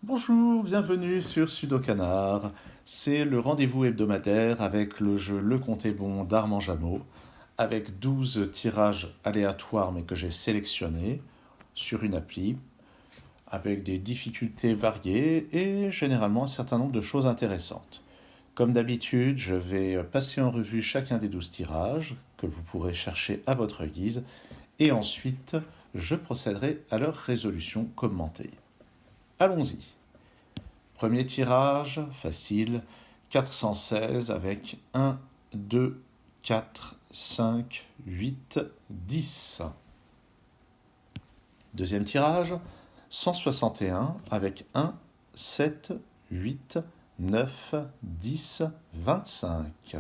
Bonjour, bienvenue sur Sudokanar. C'est le rendez-vous hebdomadaire avec le jeu Le Compte est bon d'Armand Jameau, avec 12 tirages aléatoires mais que j'ai sélectionnés sur une appli, avec des difficultés variées et généralement un certain nombre de choses intéressantes. Comme d'habitude, je vais passer en revue chacun des 12 tirages que vous pourrez chercher à votre guise et ensuite je procéderai à leur résolution commentée. Allons-y. Premier tirage, facile, 416 avec 1, 2, 4, 5, 8, 10. Deuxième tirage, 161 avec 1, 7, 8, 9, 10, 25.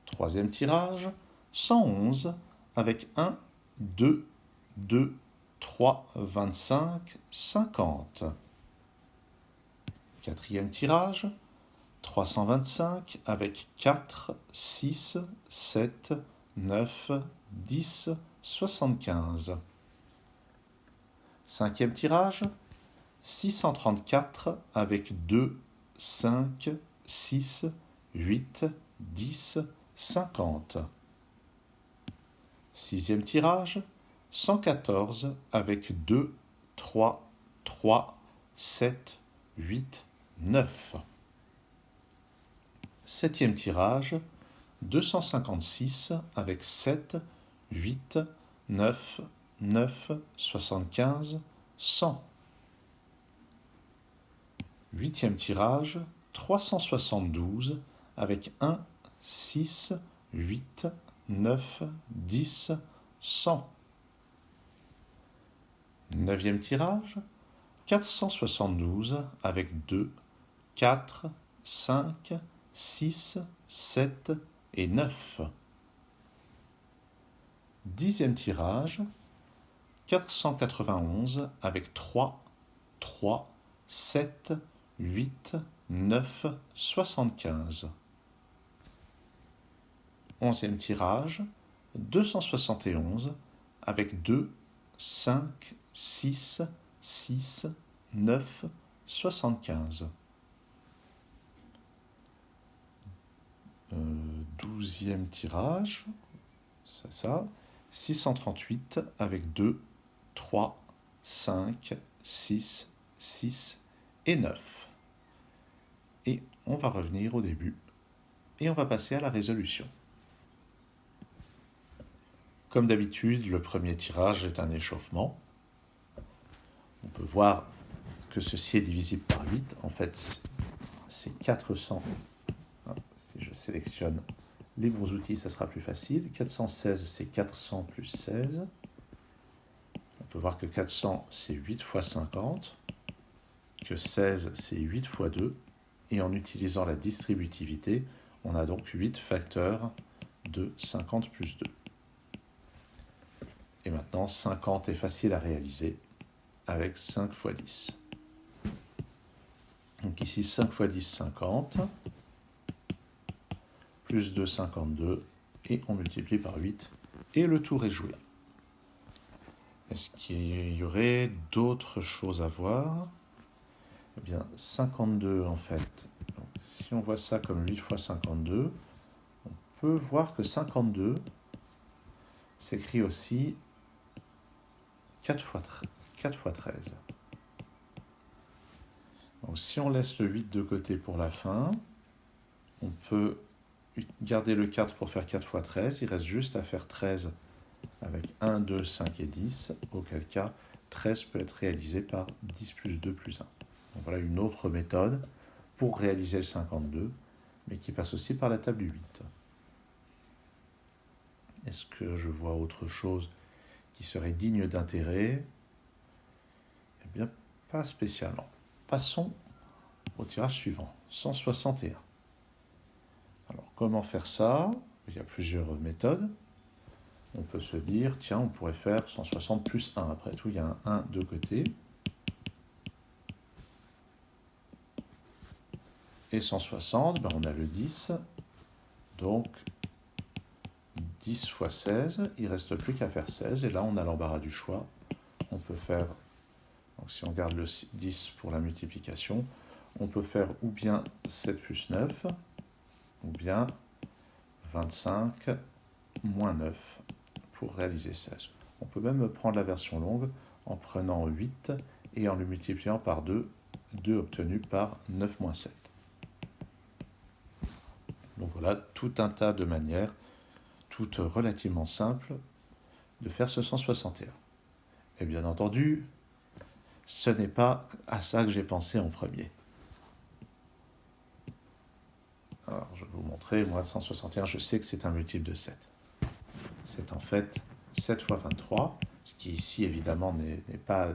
Troisième tirage, 111 avec 1, 2, 2, 3, 25, 50. Quatrième tirage, 325 avec 4, 6, 7, 9, 10, 75. Cinquième tirage, 634 avec 2, 5, 6, 8, 10, 50. Sixième tirage, 114 avec 2, 3, 3, 7, 8, 9. Septième tirage, 256 avec 7, 8, 9, 9, 75, 100. Huitième tirage, 372 avec 1, 6, 8, 9, 10, 100. Neuvième tirage, 472 avec 2, 4, 5, 6, 7 et 9. Dixième tirage, 491 avec 3, 3, 7, 8, 9, 75. Onzième tirage, 271 avec 2, 5, 6, 6, 9, 75. Douzième tirage, c'est ça, 638 avec 2, 3, 5, 6, 6 et 9. Et on va revenir au début et on va passer à la résolution. Comme d'habitude, le premier tirage est un échauffement. On peut voir que ceci est divisible par 8. En fait, c'est 400. Si je sélectionne les bons outils, ça sera plus facile. 416, c'est 400 plus 16. On peut voir que 400, c'est 8 fois 50. Que 16, c'est 8 fois 2. Et en utilisant la distributivité, on a donc 8 facteurs de 50 plus 2. Et maintenant, 50 est facile à réaliser avec 5 fois 10. Donc ici, 5 fois 10, 50. Plus 2, 52. Et on multiplie par 8. Et le tour est joué. Est-ce qu'il y aurait d'autres choses à voir? Eh bien, 52 en fait. Donc, si on voit ça comme 8 fois 52, on peut voir que 52 s'écrit aussi 4 fois 13. Donc, si on laisse le 8 de côté pour la fin, on peut garder le 4 pour faire 4 fois 13. Il reste juste à faire 13 avec 1, 2, 5 et 10, auquel cas 13 peut être réalisé par 10 plus 2 plus 1. Donc voilà une autre méthode pour réaliser le 52, mais qui passe aussi par la table du 8. Est-ce que je vois autre chose qui serait digne d'intérêt? Eh bien, pas spécialement. Passons au tirage suivant, 161. Alors, comment faire ça? Il y a plusieurs méthodes. On peut se dire, tiens, on pourrait faire 160 plus 1. Après tout, il y a un 1 de côté. Et 160, ben on a le 10. Donc, 10 fois 16, il ne reste plus qu'à faire 16. Et là, on a l'embarras du choix. On peut faire Donc si on garde le 10 pour la multiplication, on peut faire ou bien 7 plus 9, ou bien 25 moins 9 pour réaliser 16. On peut même prendre la version longue en prenant 8 et en le multipliant par 2, 2 obtenu par 9 moins 7. Donc voilà tout un tas de manières, toutes relativement simples, de faire ce 161. Et bien entendu, ce n'est pas à ça que j'ai pensé en premier. Alors, je vais vous montrer, moi, 161, je sais que c'est un multiple de 7. C'est en fait 7 fois 23, ce qui ici, évidemment, n'est pas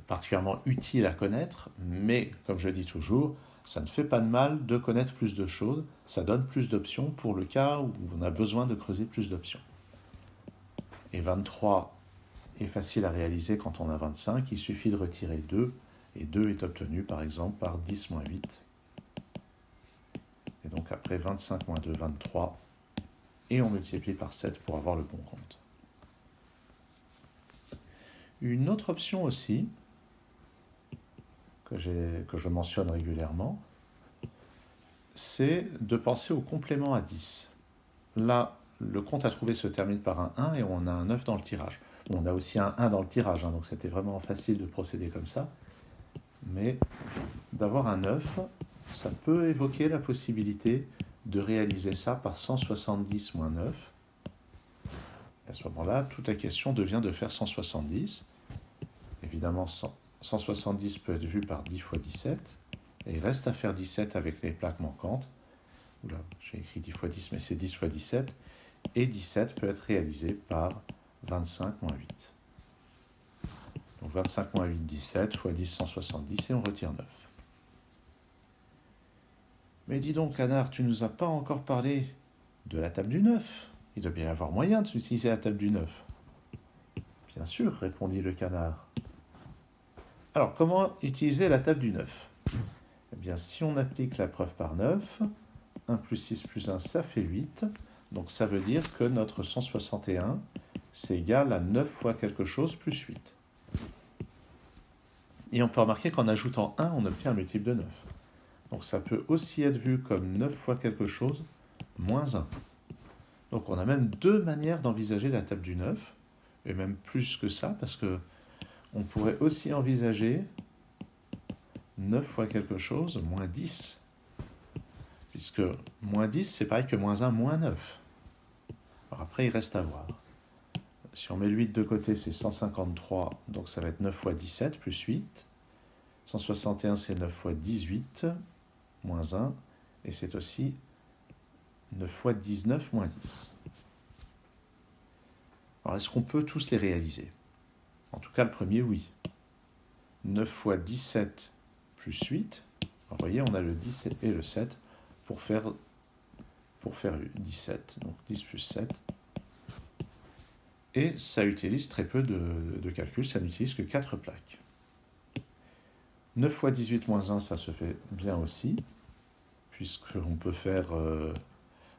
particulièrement utile à connaître, mais, comme je dis toujours, ça ne fait pas de mal de connaître plus de choses, ça donne plus d'options pour le cas où on a besoin de creuser plus d'options. Et 23 est facile à réaliser quand on a 25, il suffit de retirer 2, et 2 est obtenu par exemple par 10 moins 8. Et donc après 25 moins 2, 23, et on multiplie par 7 pour avoir le bon compte. Une autre option aussi, que je mentionne régulièrement, c'est de penser au complément à 10. Là, le compte à trouver se termine par un 1 et on a un 9 dans le tirage. Bon, on a aussi un 1 dans le tirage, donc c'était vraiment facile de procéder comme ça. Mais d'avoir un 9, ça peut évoquer la possibilité de réaliser ça par 170 moins 9. À ce moment-là, toute la question devient de faire 170. Évidemment, 170 peut être vu par 10 fois 17. Et il reste à faire 17 avec les plaques manquantes. Oula, j'ai écrit 10 fois 10, mais c'est 10 fois 17. Et 17 peut être réalisé par 25 moins 8. Donc 25 moins 8, 17, fois 10, 170, et on retire 9. Mais dis donc, canard, tu nous as pas encore parlé de la table du 9. Il doit bien y avoir moyen d'utiliser la table du 9. Bien sûr, répondit le canard. Alors, comment utiliser la table du 9? Eh bien, si on applique la preuve par 9, 1 plus 6 plus 1, ça fait 8. Donc, ça veut dire que notre 161, c'est égal à 9 fois quelque chose plus 8. Et on peut remarquer qu'en ajoutant 1, on obtient un multiple de 9. Donc, ça peut aussi être vu comme 9 fois quelque chose moins 1. Donc, on a même deux manières d'envisager la table du 9, et même plus que ça, parce que on pourrait aussi envisager 9 fois quelque chose, moins 10. Puisque moins 10, c'est pareil que moins 1, moins 9. Alors après, il reste à voir. Si on met le 8 de côté, c'est 153, donc ça va être 9 fois 17 plus 8. 161, c'est 9 fois 18, moins 1. Et c'est aussi 9 fois 19, moins 10. Alors, est-ce qu'on peut tous les réaliser? En tout cas, le premier, oui. 9 fois 17 plus 8. Alors, vous voyez, on a le 10 et le 7 pour faire 17. Donc 10 plus 7. Et ça utilise très peu de calcul, ça n'utilise que 4 plaques. 9 fois 18 moins 1, ça se fait bien aussi, puisqu'on peut faire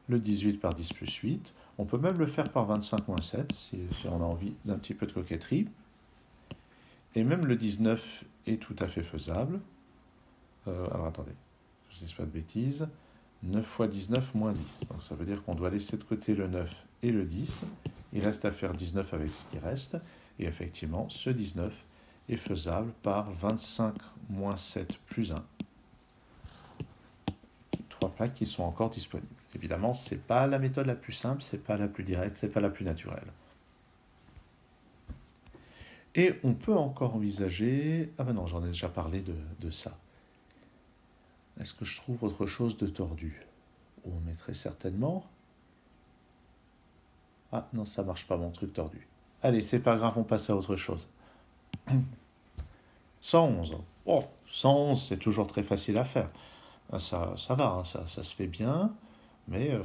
le 18 par 10 plus 8. On peut même le faire par 25 moins 7, si on a envie d'un petit peu de coquetterie. Et même le 19 est tout à fait faisable. Alors attendez, je ne dis pas de bêtises. 9 fois 19 moins 10. Donc ça veut dire qu'on doit laisser de côté le 9 et le 10. Il reste à faire 19 avec ce qui reste. Et effectivement, ce 19 est faisable par 25 moins 7 plus 1. 3 plaques qui sont encore disponibles. Évidemment, ce n'est pas la méthode la plus simple, ce n'est pas la plus directe, ce n'est pas la plus naturelle. Et on peut encore envisager... Ah ben non, j'en ai déjà parlé de ça. Est-ce que je trouve autre chose de tordu? On mettrait certainement... Ah non, ça marche pas mon truc tordu. Allez, c'est pas grave, on passe à autre chose. 111. Oh, 111, c'est toujours très facile à faire. Ça va, hein, ça se fait bien, mais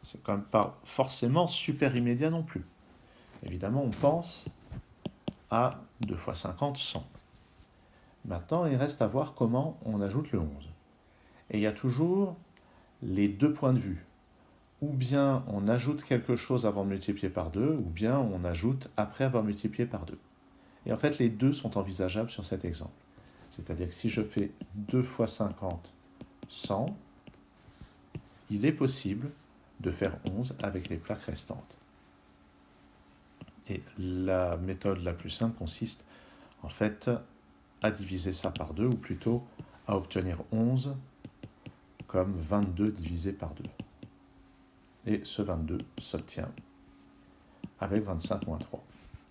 c'est quand même pas forcément super immédiat non plus. Évidemment, on pense à 2 fois 50, 100. Maintenant, il reste à voir comment on ajoute le 11. Et il y a toujours les deux points de vue. Ou bien on ajoute quelque chose avant de multiplier par 2, ou bien on ajoute après avoir multiplié par 2. Et en fait, les deux sont envisageables sur cet exemple. C'est-à-dire que si je fais 2 fois 50, 100, il est possible de faire 11 avec les plaques restantes. Et la méthode la plus simple consiste en fait à diviser ça par 2, ou plutôt à obtenir 11 comme 22 divisé par 2. Et ce 22 s'obtient avec 25 moins 3.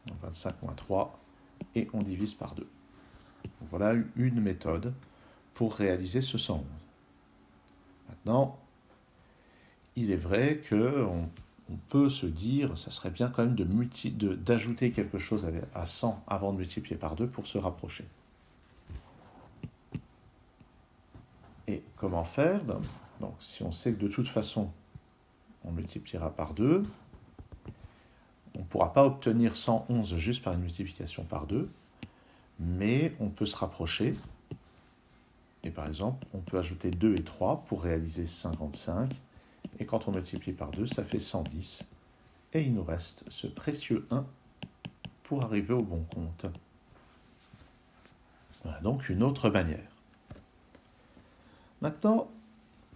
Donc 25 moins 3, et on divise par 2. Donc voilà une méthode pour réaliser ce 111. Maintenant, il est vrai qu'on peut se dire, ça serait bien quand même d'ajouter quelque chose à 100 avant de multiplier par 2 pour se rapprocher. Et comment faire? Donc, si on sait que de toute façon, on multipliera par 2, on ne pourra pas obtenir 111 juste par une multiplication par 2, mais on peut se rapprocher. Et par exemple, on peut ajouter 2 et 3 pour réaliser 55. Et quand on multiplie par 2, ça fait 110. Et il nous reste ce précieux 1 pour arriver au bon compte. Voilà donc une autre manière. Maintenant,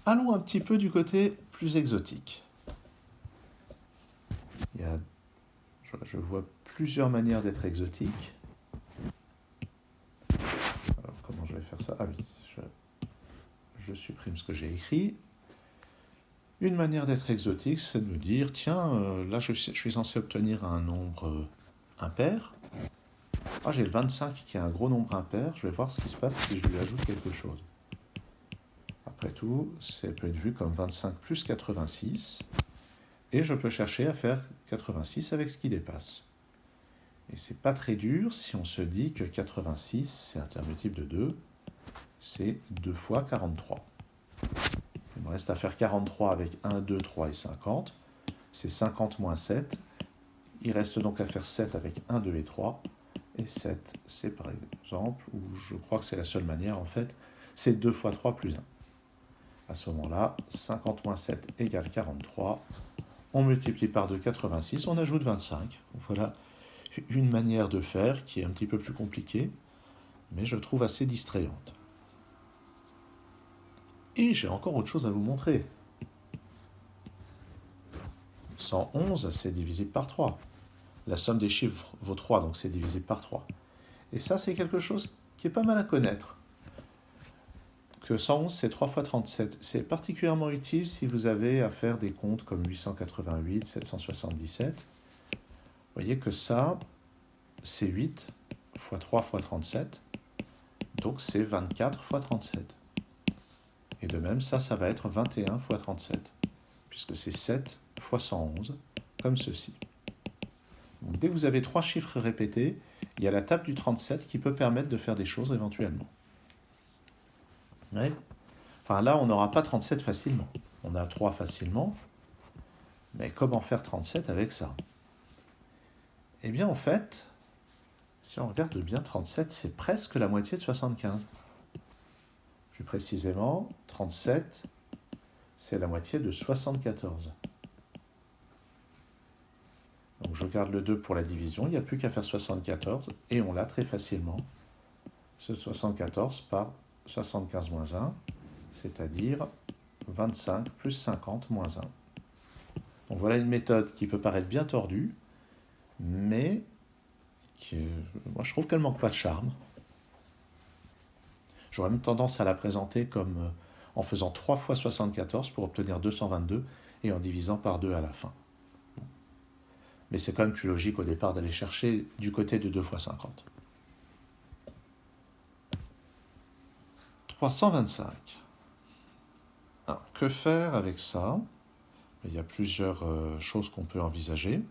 allons un petit peu du côté plus exotique. Je vois plusieurs manières d'être exotique. Alors, comment je vais faire ça? Ah oui, je supprime ce que j'ai écrit. Une manière d'être exotique, c'est de me dire, tiens, là je suis censé obtenir un nombre impair. Ah, j'ai le 25 qui est un gros nombre impair, je vais voir ce qui se passe si je lui ajoute quelque chose. Après tout, ça peut être vu comme 25 plus 86, et je peux chercher à faire 86 avec ce qui dépasse. Et c'est pas très dur si on se dit que 86, c'est un multiple de 2, c'est 2 fois 43. Il me reste à faire 43 avec 1, 2, 3 et 50. C'est 50 moins 7. Il reste donc à faire 7 avec 1, 2 et 3. Et 7, c'est par exemple, ou je crois que c'est la seule manière en fait, c'est 2 fois 3 plus 1. À ce moment-là, 50 moins 7 égale 43. On multiplie par 2, 86, on ajoute 25. Voilà une manière de faire qui est un petit peu plus compliquée, mais je trouve assez distrayante. Et j'ai encore autre chose à vous montrer. 111, c'est divisible par 3. La somme des chiffres vaut 3, donc c'est divisible par 3. Et ça, c'est quelque chose qui est pas mal à connaître. Que 111, c'est 3 fois 37. C'est particulièrement utile si vous avez à faire des comptes comme 888, 777. Vous voyez que ça, c'est 8 fois 3 fois 37. Donc c'est 24 fois 37. Et de même, ça va être 21 fois 37. Puisque c'est 7 fois 111, comme ceci. Donc, dès que vous avez 3 chiffres répétés, il y a la table du 37 qui peut permettre de faire des choses éventuellement. Ouais. Enfin là, on n'aura pas 37 facilement. On a 3 facilement. Mais comment faire 37 avec ça? Eh bien, en fait, si on regarde bien, 37, c'est presque la moitié de 75. Plus précisément, 37, c'est la moitié de 74. Donc je garde le 2 pour la division, il n'y a plus qu'à faire 74, et on l'a très facilement. Ce 74 par 75 moins 1, c'est-à-dire 25 plus 50 moins 1. Donc voilà une méthode qui peut paraître bien tordue, mais moi je trouve qu'elle ne manque pas de charme. J'aurais même tendance à la présenter comme en faisant 3 fois 74 pour obtenir 222 et en divisant par 2 à la fin. Mais c'est quand même plus logique au départ d'aller chercher du côté de 2 fois 50. 325. Alors, que faire avec ça? Il y a plusieurs choses qu'on peut envisager.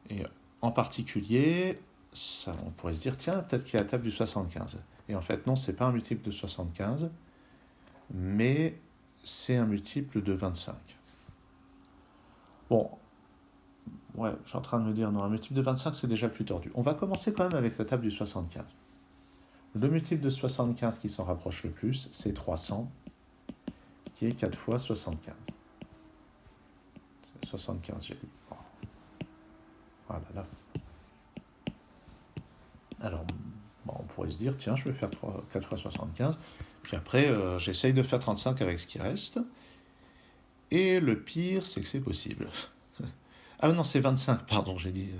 Et en particulier, ça, on pourrait se dire, tiens, peut-être qu'il y a la table du 75. Et en fait, non, ce n'est pas un multiple de 75, mais c'est un multiple de 25. Bon, ouais, je suis en train de me dire, non, un multiple de 25, c'est déjà plus tordu. On va commencer quand même avec la table du 75. Le multiple de 75 qui s'en rapproche le plus, c'est 300, qui est 4 fois 75. 75, j'ai dit. Voilà, là. Alors, bon, on pourrait se dire, tiens, je vais faire 4 fois 75, puis après, j'essaye de faire 35 avec ce qui reste, et le pire, c'est que c'est possible. Ah non, c'est 25, pardon, j'ai dit.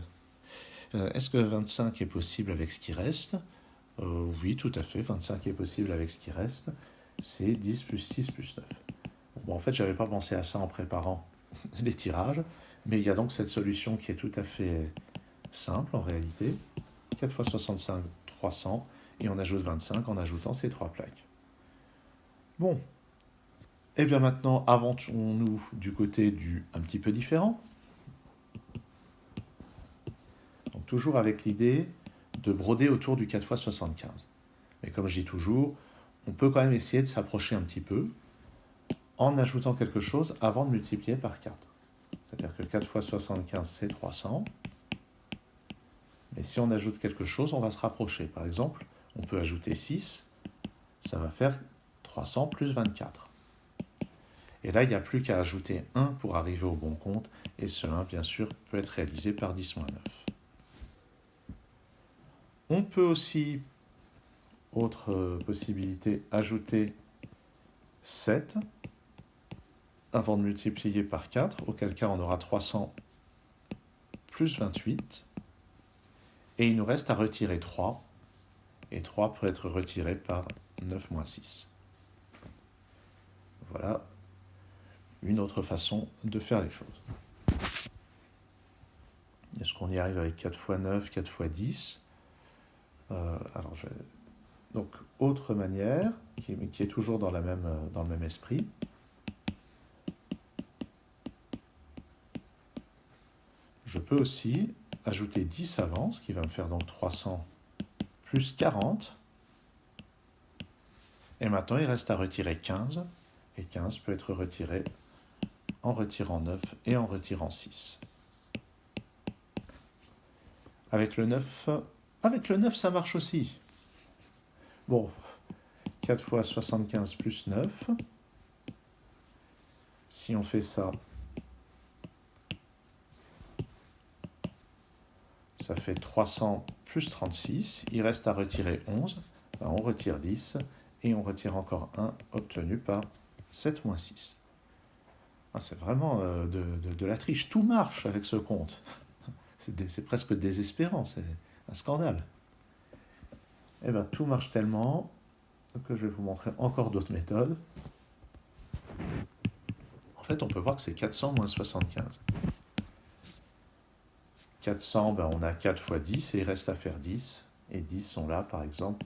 Est-ce que 25 est possible avec ce qui reste? Oui, tout à fait, 25 est possible avec ce qui reste. C'est 10 plus 6 plus 9. Bon, en fait, je n'avais pas pensé à ça en préparant les tirages, mais il y a donc cette solution qui est tout à fait simple en réalité. 4 fois 65, 300, et on ajoute 25 en ajoutant ces trois plaques. Bon, et bien maintenant, avançons-nous du côté du un petit peu différent. Donc toujours avec l'idée de broder autour du 4 fois 75. Mais comme je dis toujours, on peut quand même essayer de s'approcher un petit peu en ajoutant quelque chose avant de multiplier par 4. C'est-à-dire que 4 fois 75, c'est 300. Mais si on ajoute quelque chose, on va se rapprocher. Par exemple, on peut ajouter 6, ça va faire 300 plus 24. Et là, il n'y a plus qu'à ajouter 1 pour arriver au bon compte, et ce 1, bien sûr, peut être réalisé par 10 moins 9. On peut aussi, autre possibilité, ajouter 7 avant de multiplier par 4, auquel cas on aura 300 plus 28, et il nous reste à retirer 3, et 3 peut être retiré par 9 moins 6. Voilà une autre façon de faire les choses. Est-ce qu'on y arrive avec 4 fois 9, 4 fois 10 Donc, autre manière, qui est toujours dans le même esprit. Je peux aussi ajouter 10 avant, ce qui va me faire donc 300 plus 40. Et maintenant, il reste à retirer 15. Et 15 peut être retiré en retirant 9 et en retirant 6. Avec le 9, ça marche aussi. Bon, 4 fois 75 plus 9. Si on fait ça, ça fait 300 plus 36. Il reste à retirer 11. Ben, on retire 10 et on retire encore 1 obtenu par 7 moins 6. Ah, c'est vraiment de la triche. Tout marche avec ce compte. C'est presque désespérant, c'est un scandale. Eh bien, tout marche tellement que je vais vous montrer encore d'autres méthodes. En fait, on peut voir que c'est 400 moins 75. 400, ben, on a 4 fois 10 et il reste à faire 10. Et 10 sont là, par exemple,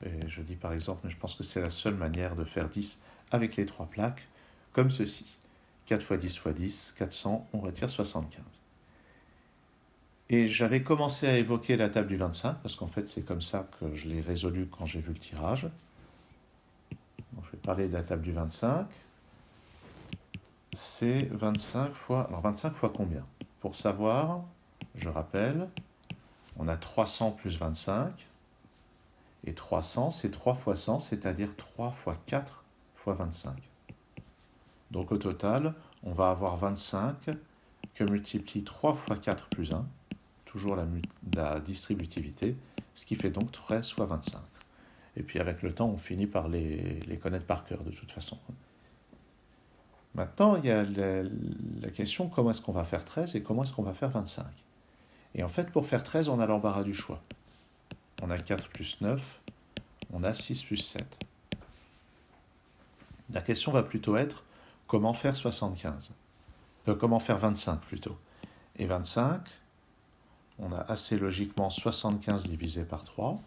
et je dis par exemple, mais je pense que c'est la seule manière de faire 10 avec les trois plaques, comme ceci. 4 fois 10 fois 10, 400, on retire 75. Et j'avais commencé à évoquer la table du 25, parce qu'en fait, c'est comme ça que je l'ai résolu quand j'ai vu le tirage. Donc, je vais parler de la table du 25. C'est 25 fois... Alors, 25 fois combien? Pour savoir, je rappelle, on a 300 plus 25. Et 300, c'est 3 fois 100, c'est-à-dire 3 fois 4 fois 25. Donc, au total, on va avoir 25 que multiplie 3 fois 4 plus 1. Toujours la distributivité, ce qui fait donc 13 fois 25. Et puis avec le temps, on finit par les connaître par cœur de toute façon. Maintenant, il y a la question comment est-ce qu'on va faire 13 et comment est-ce qu'on va faire 25. Et en fait, pour faire 13, on a l'embarras du choix. On a 4 plus 9, on a 6 plus 7. La question va plutôt être comment faire 75 comment faire 25 plutôt. Et 25, on a assez logiquement 75 divisé par 3.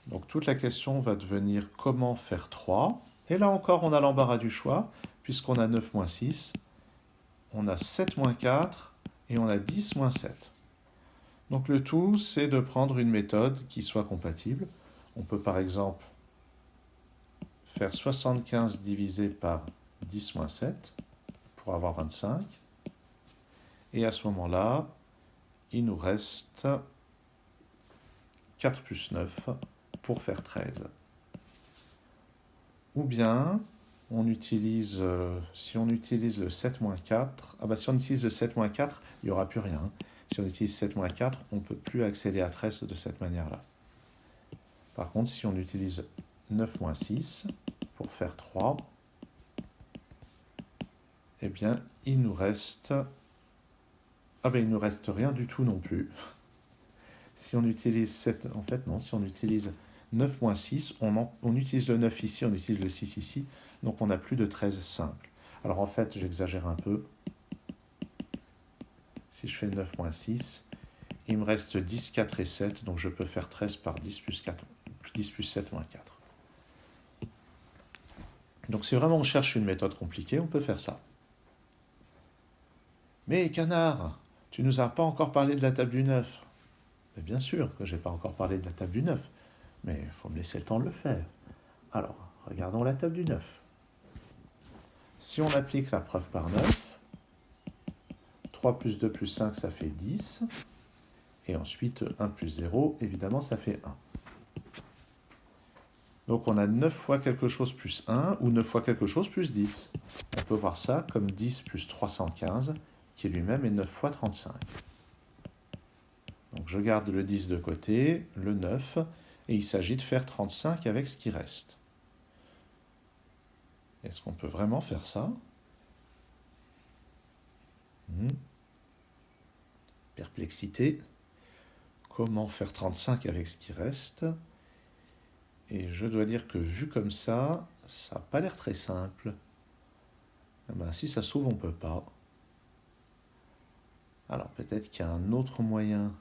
Donc toute la question va devenir comment faire 3. Et là encore, on a l'embarras du choix, puisqu'on a 9 moins 6, on a 7 moins 4, et on a 10 moins 7. Donc le tout, c'est de prendre une méthode qui soit compatible. On peut par exemple faire 75 divisé par 10 moins 7 pour avoir 25. Et à ce moment-là, il nous reste 4 plus 9 pour faire 13. Ou bien, on utilise, si on utilise le 7 moins 4, si on utilise le 7 moins 4, il n'y aura plus rien. Si on utilise 7 moins 4, on ne peut plus accéder à 13 de cette manière-là. Par contre, si on utilise 9 moins 6 pour faire 3, eh bien, il nous reste... Ah ben, il ne nous reste rien du tout non plus. Si on utilise 7... En fait, non, si on utilise 9 moins 6, on utilise le 9 ici, on utilise le 6 ici, donc on n'a plus de 13 simple. Alors en fait, j'exagère un peu. Si je fais 9 moins 6, il me reste 10, 4 et 7, donc je peux faire 13 par 10 plus 4, 10 plus 7 moins 4. Donc si vraiment on cherche une méthode compliquée, on peut faire ça. Mais Canard, tu nous as pas encore parlé de la table du 9. Mais bien sûr que je n'ai pas encore parlé de la table du 9, mais il faut me laisser le temps de le faire. Alors, regardons la table du 9. Si on applique la preuve par 9, 3 plus 2 plus 5, ça fait 10. Et ensuite, 1 plus 0, évidemment, ça fait 1. Donc on a 9 fois quelque chose plus 1, ou 9 fois quelque chose plus 10. On peut voir ça comme 10 plus 315, qui lui-même est 9 fois 35. Donc je garde le 10 de côté, le 9, et il s'agit de faire 35 avec ce qui reste. Est-ce qu'on peut vraiment faire ça? Perplexité. Comment faire 35 avec ce qui reste? Et je dois dire que vu comme ça n'a pas l'air très simple. Eh ben, si ça s'ouvre, on ne peut pas. Alors peut-être qu'il y a un autre moyen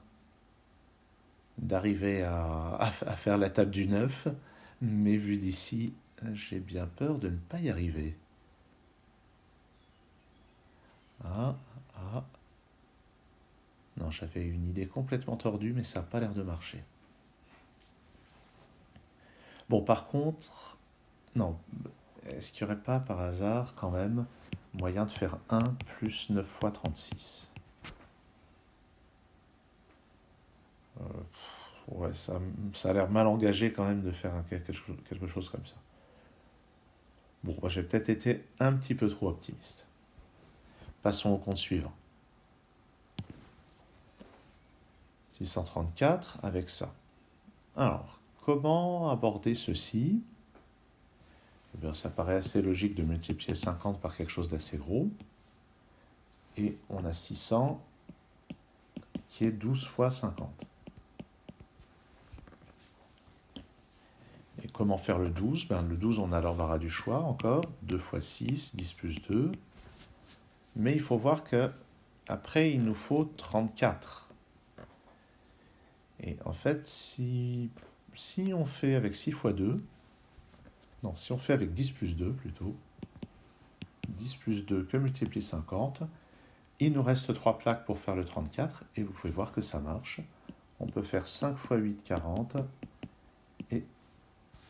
d'arriver à faire la table du 9, mais vu d'ici, j'ai bien peur de ne pas y arriver. Non, j'avais une idée complètement tordue, mais ça n'a pas l'air de marcher. Bon, par contre, non, est-ce qu'il n'y aurait pas par hasard quand même moyen de faire 1 plus 9 fois 36? Ouais, ça a l'air mal engagé quand même de faire quelque chose comme ça. Bon, j'ai peut-être été un petit peu trop optimiste. Passons au compte suivant. 634 avec ça. Alors, comment aborder ceci? Eh bien, ça paraît assez logique de multiplier 50 par quelque chose d'assez gros. Et on a 600 qui est 12 fois 50. Et comment faire le 12? Le 12, on a l'embarras du choix encore. 2 fois 6, 10 plus 2. Mais il faut voir qu'après, il nous faut 34. Et en fait, si on fait avec 6 fois 2, non, si on fait avec 10 plus 2 plutôt, 10 plus 2 que multiplie 50, il nous reste 3 plaques pour faire le 34, et vous pouvez voir que ça marche. On peut faire 5 fois 8, 40, et...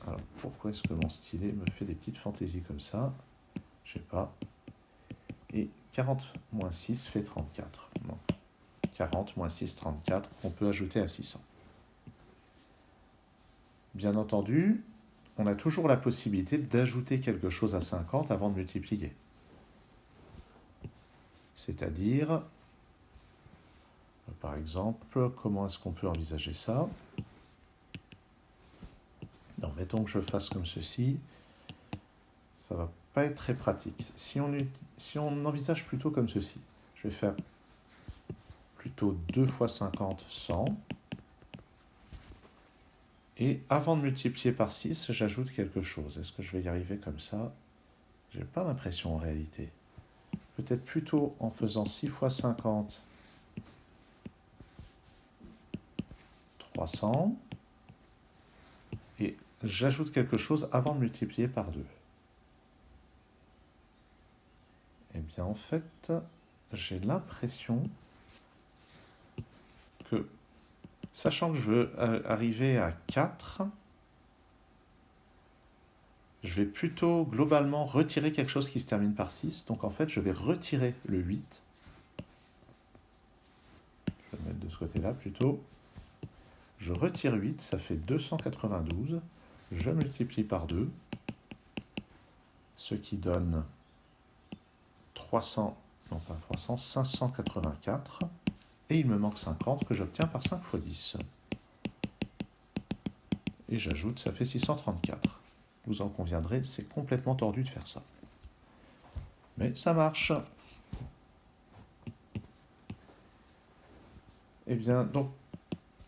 Alors, pourquoi est-ce que mon stylet me fait des petites fantaisies comme ça? Je sais pas. Et 40 moins 6 fait 34. Non. 40 moins 6, 34, on peut ajouter à 600. Bien entendu, on a toujours la possibilité d'ajouter quelque chose à 50 avant de multiplier. C'est-à-dire, par exemple, comment est-ce qu'on peut envisager ça? Non, mettons que je fasse comme ceci, ça va pas être très pratique. Si on envisage plutôt comme ceci, je vais faire plutôt 2 fois 50, 100. Et avant de multiplier par 6, j'ajoute quelque chose. Est-ce que je vais y arriver comme ça? Je n'ai pas l'impression en réalité. Peut-être plutôt en faisant 6 fois 50, 300. Et j'ajoute quelque chose avant de multiplier par 2. Eh bien, en fait, j'ai l'impression que, sachant que je veux arriver à 4, je vais plutôt globalement retirer quelque chose qui se termine par 6. Donc en fait, je vais retirer le 8. Je vais le mettre de ce côté-là plutôt. Je retire 8, ça fait 292. Je multiplie par 2, ce qui donne 584. Et il me manque 50 que j'obtiens par 5 fois 10. Et j'ajoute, ça fait 634. Vous en conviendrez, c'est complètement tordu de faire ça. Mais ça marche. Eh bien, donc,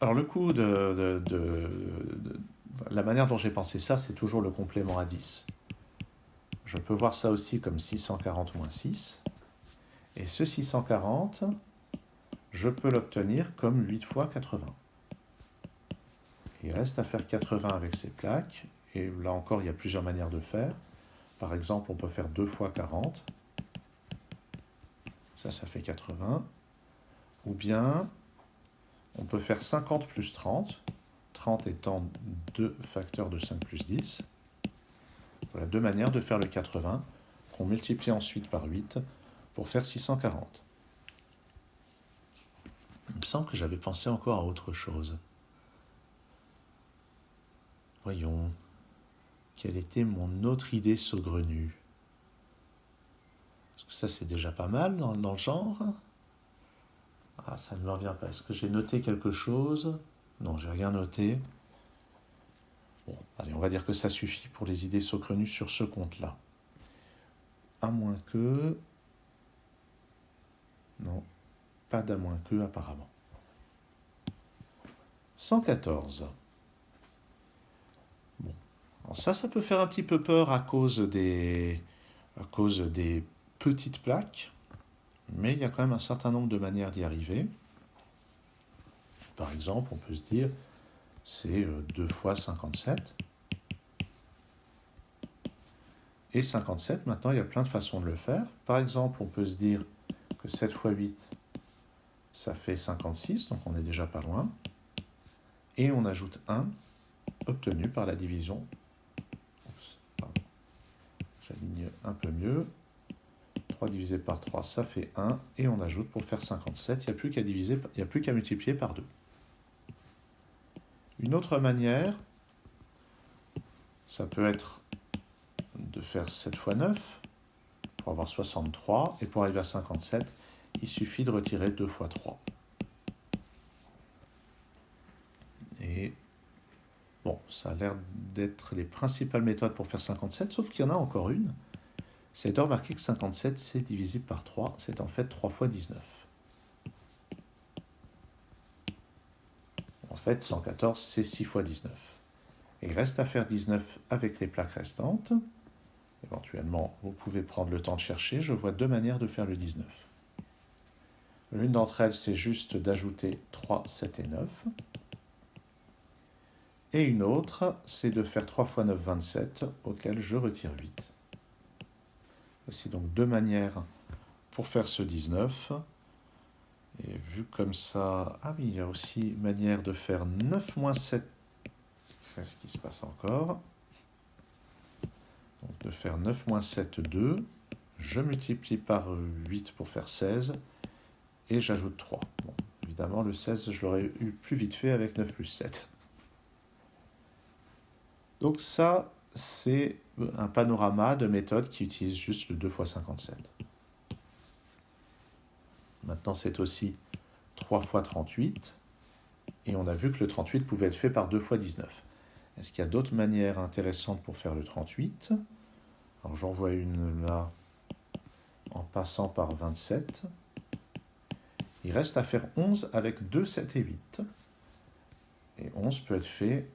alors le coup la manière dont j'ai pensé ça, c'est toujours le complément à 10. Je peux voir ça aussi comme 640 moins 6. Et ce 640, je peux l'obtenir comme 8 fois 80. Il reste à faire 80 avec ces plaques. Et là encore, il y a plusieurs manières de faire. Par exemple, on peut faire 2 fois 40. Ça fait 80. Ou bien, on peut faire 50 plus 30. 30 étant 2 facteurs de 5 plus 10. Voilà deux manières de faire le 80, qu'on multiplie ensuite par 8 pour faire 640. Il me semble que j'avais pensé encore à autre chose. Voyons, quelle était mon autre idée saugrenue? Parce que ça, c'est déjà pas mal dans le genre. Ah, ça ne me revient pas. Est-ce que j'ai noté quelque chose? Non, j'ai rien noté. Bon, allez, on va dire que ça suffit pour les idées saugrenues sur ce compte-là. À moins que... Non, pas d'à moins que apparemment. 114. Bon, alors ça peut faire un petit peu peur à cause des petites plaques, mais il y a quand même un certain nombre de manières d'y arriver. Par exemple, on peut se dire, c'est 2 fois 57. Et 57, maintenant, il y a plein de façons de le faire. Par exemple, on peut se dire que 7 fois 8, ça fait 56, donc on est déjà pas loin. Et on ajoute 1, obtenu par la division. J'aligne un peu mieux. 3 divisé par 3, ça fait 1. Et on ajoute pour faire 57, il n'y a plus qu'à diviser, il n'y a plus qu'à multiplier par 2. Une autre manière, ça peut être de faire 7 fois 9 pour avoir 63. Et pour arriver à 57, il suffit de retirer 2 fois 3. Et bon, ça a l'air d'être les principales méthodes pour faire 57, sauf qu'il y en a encore une. C'est de remarquer que 57, c'est divisible par 3. C'est en fait 3 fois 19. En fait, 114, c'est 6 fois 19. Et il reste à faire 19 avec les plaques restantes. Éventuellement, vous pouvez prendre le temps de chercher. Je vois deux manières de faire le 19. L'une d'entre elles, c'est juste d'ajouter 3, 7 et 9. Et une autre, c'est de faire 3 fois 9, 27, auquel je retire 8. Voici donc deux manières pour faire ce 19. Et vu comme ça... Ah oui, il y a aussi manière de faire 9 moins 7. Qu'est-ce qui se passe encore? Donc de faire 9 moins 7, 2. Je multiplie par 8 pour faire 16. Et j'ajoute 3. Bon, évidemment, le 16, je l'aurais eu plus vite fait avec 9 plus 7. Donc ça, c'est un panorama de méthodes qui utilisent juste le 2 fois 57. Maintenant, c'est aussi 3 fois 38. Et on a vu que le 38 pouvait être fait par 2 fois 19. Est-ce qu'il y a d'autres manières intéressantes pour faire le 38? Alors j'en vois une là, en passant par 27. Il reste à faire 11 avec 2, 7 et 8. Et 11 peut être fait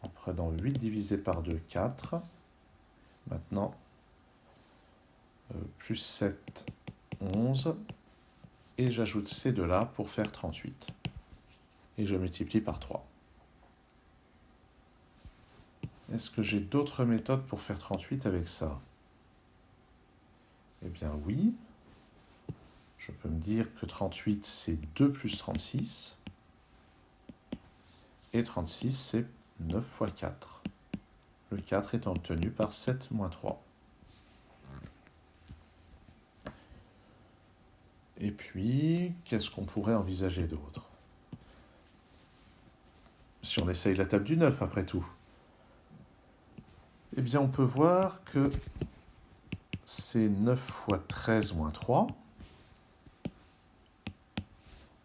en prenant 8 divisé par 2, 4. Maintenant, plus 7, 11. Et j'ajoute ces deux-là pour faire 38. Et je multiplie par 3. Est-ce que j'ai d'autres méthodes pour faire 38 avec ça? Eh bien oui. Je peux me dire que 38, c'est 2 plus 36. Et 36, c'est 9 fois 4. Le 4 étant obtenu par 7 moins 3. Et puis, qu'est-ce qu'on pourrait envisager d'autre? Si on essaye la table du 9, après tout. Eh bien, on peut voir que c'est 9 fois 13 moins 3.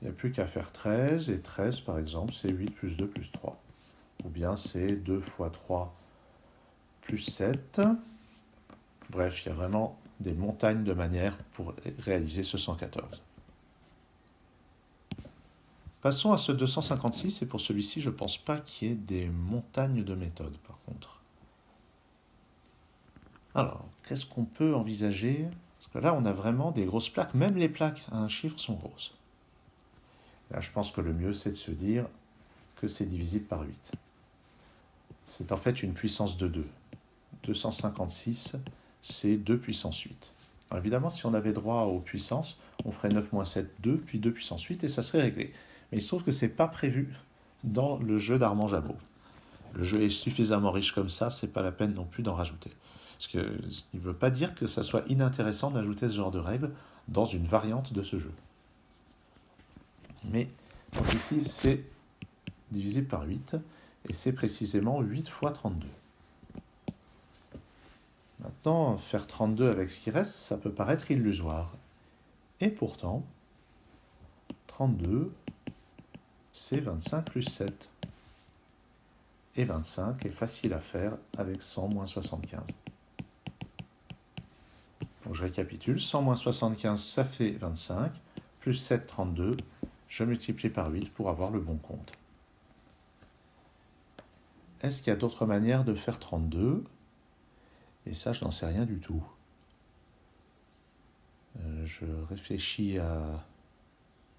Il n'y a plus qu'à faire 13, et 13 par exemple, c'est 8 plus 2 plus 3. Ou bien c'est 2 fois 3 plus 7. Bref, il y a vraiment des montagnes de manières pour réaliser ce 114. Passons à ce 256, et pour celui-ci, je ne pense pas qu'il y ait des montagnes de méthodes, par contre. Alors, qu'est-ce qu'on peut envisager? Parce que là, on a vraiment des grosses plaques. Même les plaques à un chiffre sont grosses. Là, je pense que le mieux, c'est de se dire que c'est divisible par 8. C'est en fait une puissance de 2. 256, c'est 2 puissance 8. Alors évidemment, si on avait droit aux puissances, on ferait 9 moins 7, 2, puis 2 puissance 8, et ça serait réglé. Mais il se trouve que ce n'est pas prévu dans le jeu d'Armand Jabot. Le jeu est suffisamment riche comme ça, c'est pas la peine non plus d'en rajouter. Parce qu'il ne veut pas dire que ça soit inintéressant d'ajouter ce genre de règles dans une variante de ce jeu. Mais donc ici, c'est divisible par 8, et c'est précisément 8 fois 32. Maintenant, faire 32 avec ce qui reste, ça peut paraître illusoire. Et pourtant, 32, c'est 25 plus 7. Et 25 est facile à faire avec 100 moins 75. Donc je récapitule, 100 moins 75, ça fait 25, plus 7, 32, je multiplie par 8 pour avoir le bon compte. Est-ce qu'il y a d'autres manières de faire 32 ? Et ça, je n'en sais rien du tout. Je réfléchis à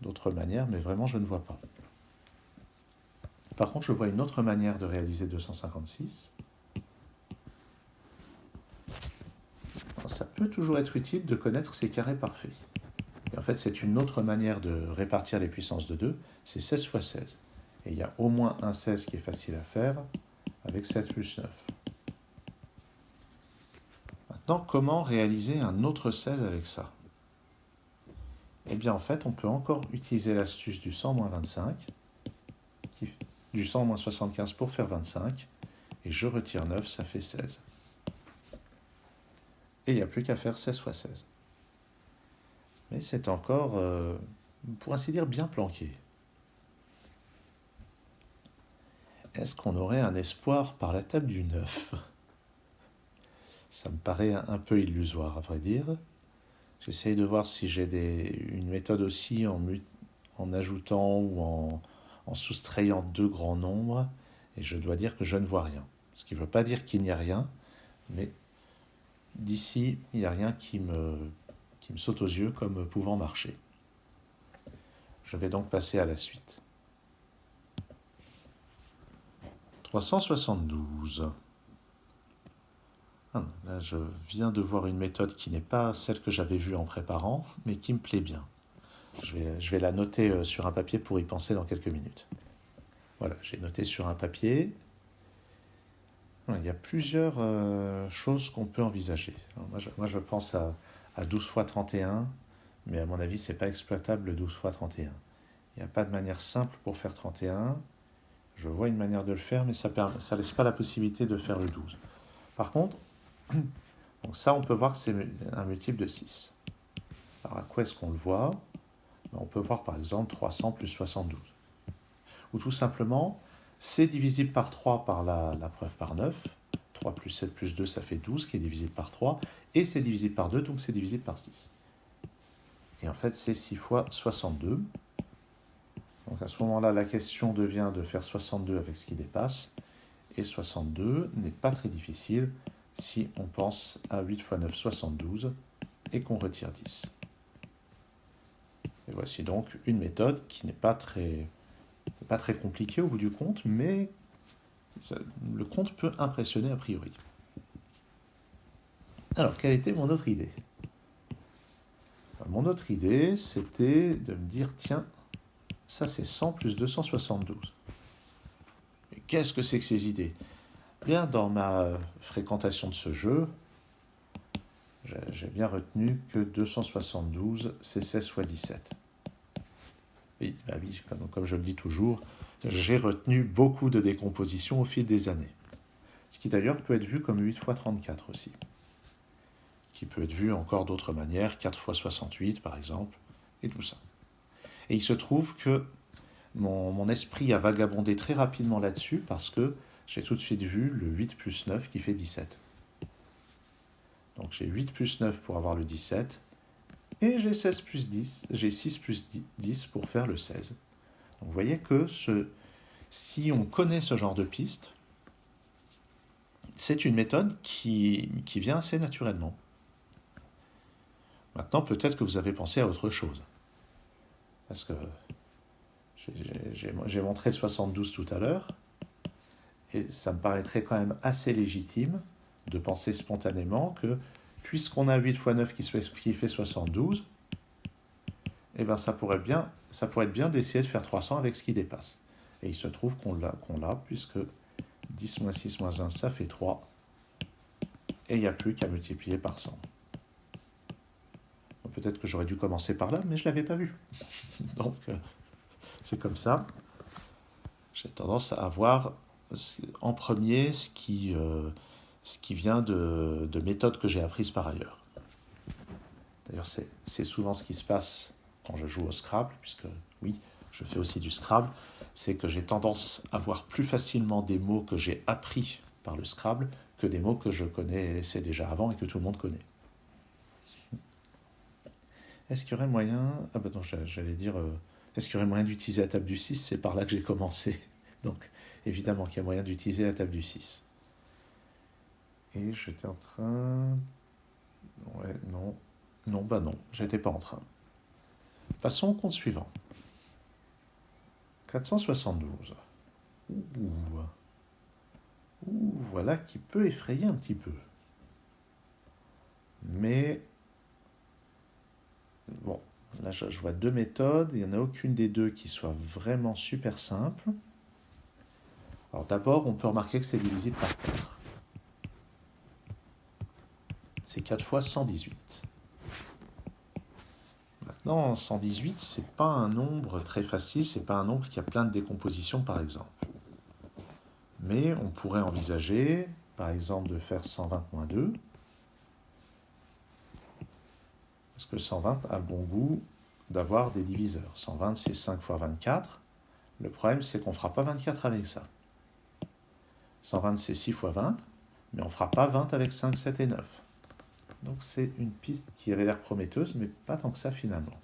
d'autres manières, mais vraiment, je ne vois pas. Par contre, je vois une autre manière de réaliser 256. Alors, ça peut toujours être utile de connaître ces carrés parfaits. Et en fait, c'est une autre manière de répartir les puissances de 2, c'est 16 fois 16. Et il y a au moins un 16 qui est facile à faire, avec 7 plus 9. Maintenant, comment réaliser un autre 16 avec ça? Eh bien, en fait, on peut encore utiliser l'astuce du 100 moins 25, du 100 moins 75 pour faire 25, et je retire 9, ça fait 16. Et il n'y a plus qu'à faire 16 fois 16. Mais c'est encore, pour ainsi dire, bien planqué. Est-ce qu'on aurait un espoir par la table du 9? Ça me paraît un peu illusoire, à vrai dire. J'essaye de voir si j'ai une méthode aussi en ajoutant ou en soustrayant deux grands nombres, et je dois dire que je ne vois rien. Ce qui ne veut pas dire qu'il n'y a rien, mais d'ici, il n'y a rien qui me saute aux yeux comme pouvant marcher. Je vais donc passer à la suite. 372. Là, je viens de voir une méthode qui n'est pas celle que j'avais vue en préparant, mais qui me plaît bien. Je vais la noter sur un papier pour y penser dans quelques minutes. Voilà, j'ai noté sur un papier. Il y a plusieurs choses qu'on peut envisager. Alors moi, je pense à 12 fois 31, mais à mon avis, ce n'est pas exploitable le 12 fois 31. Il n'y a pas de manière simple pour faire 31. Je vois une manière de le faire, mais ça ne laisse pas la possibilité de faire le 12. Par contre, donc ça, on peut voir que c'est un multiple de 6. Alors, à quoi est-ce qu'on le voit? On peut voir par exemple 300 plus 72. Ou tout simplement, c'est divisible par 3 par la preuve par 9. 3 plus 7 plus 2, ça fait 12, qui est divisible par 3. Et c'est divisible par 2, donc c'est divisible par 6. Et en fait, c'est 6 fois 62. Donc à ce moment-là, la question devient de faire 62 avec ce qui dépasse. Et 62 n'est pas très difficile si on pense à 8 fois 9, 72, et qu'on retire 10. Et voici donc une méthode qui n'est pas très compliquée au bout du compte, mais le compte peut impressionner a priori. Alors, quelle était mon autre idée? Mon autre idée, c'était de me dire, tiens, ça c'est 100 plus 272. Et qu'est-ce que c'est que ces idées? Bien, dans ma fréquentation de ce jeu, j'ai bien retenu que 272, c'est 16 fois 17. Oui, bah oui, comme je le dis toujours, j'ai retenu beaucoup de décompositions au fil des années. Ce qui d'ailleurs peut être vu comme 8 fois 34 aussi. Qui peut être vu encore d'autres manières, 4 fois 68 par exemple, et tout ça. Et il se trouve que mon esprit a vagabondé très rapidement là-dessus parce que j'ai tout de suite vu le 8 plus 9 qui fait 17. Donc j'ai 8 plus 9 pour avoir le 17, et j'ai 16 plus 10, j'ai 6 plus 10 pour faire le 16. Donc vous voyez que si on connaît ce genre de piste, c'est une méthode qui vient assez naturellement. Maintenant, peut-être que vous avez pensé à autre chose. Parce que j'ai montré le 72 tout à l'heure, et ça me paraîtrait quand même assez légitime de penser spontanément que, puisqu'on a 8 fois 9 qui fait 72, eh ben ça pourrait être bien d'essayer de faire 300 avec ce qui dépasse. Et il se trouve qu'on l'a, puisque 10 moins 6 moins 1, ça fait 3, et il n'y a plus qu'à multiplier par 100. Peut-être que j'aurais dû commencer par là, mais je ne l'avais pas vu. Donc, c'est comme ça. J'ai tendance à voir en premier ce qui vient de méthodes que j'ai apprises par ailleurs. D'ailleurs, c'est souvent ce qui se passe quand je joue au Scrabble, puisque oui, je fais aussi du Scrabble, c'est que j'ai tendance à voir plus facilement des mots que j'ai appris par le Scrabble que des mots que je connaissais déjà avant et que tout le monde connaît. Est-ce qu'il y aurait moyen... Ah ben non, j'allais dire... Est-ce qu'il y aurait moyen d'utiliser la table du 6 ? C'est par là que j'ai commencé. Donc, évidemment qu'il y a moyen d'utiliser la table du 6. Et j'étais en train... Ouais, non. Non, bah non, j'étais pas en train. Passons au compte suivant. 472. Voilà qui peut effrayer un petit peu. Mais... Bon, là je vois deux méthodes, il n'y en a aucune des deux qui soit vraiment super simple. Alors d'abord, on peut remarquer que c'est divisible par 4. C'est 4 fois 118. Maintenant, 118, c'est pas un nombre très facile, c'est pas un nombre qui a plein de décompositions par exemple. Mais on pourrait envisager, par exemple, de faire 120 moins 2, parce que 120 a le bon goût d'avoir des diviseurs. 120, c'est 5 fois 24. Le problème, c'est qu'on ne fera pas 24 avec ça. 120, c'est 6 fois 20, mais on ne fera pas 20 avec 5, 7 et 9. Donc c'est une piste qui avait l'air prometteuse, mais pas tant que ça finalement.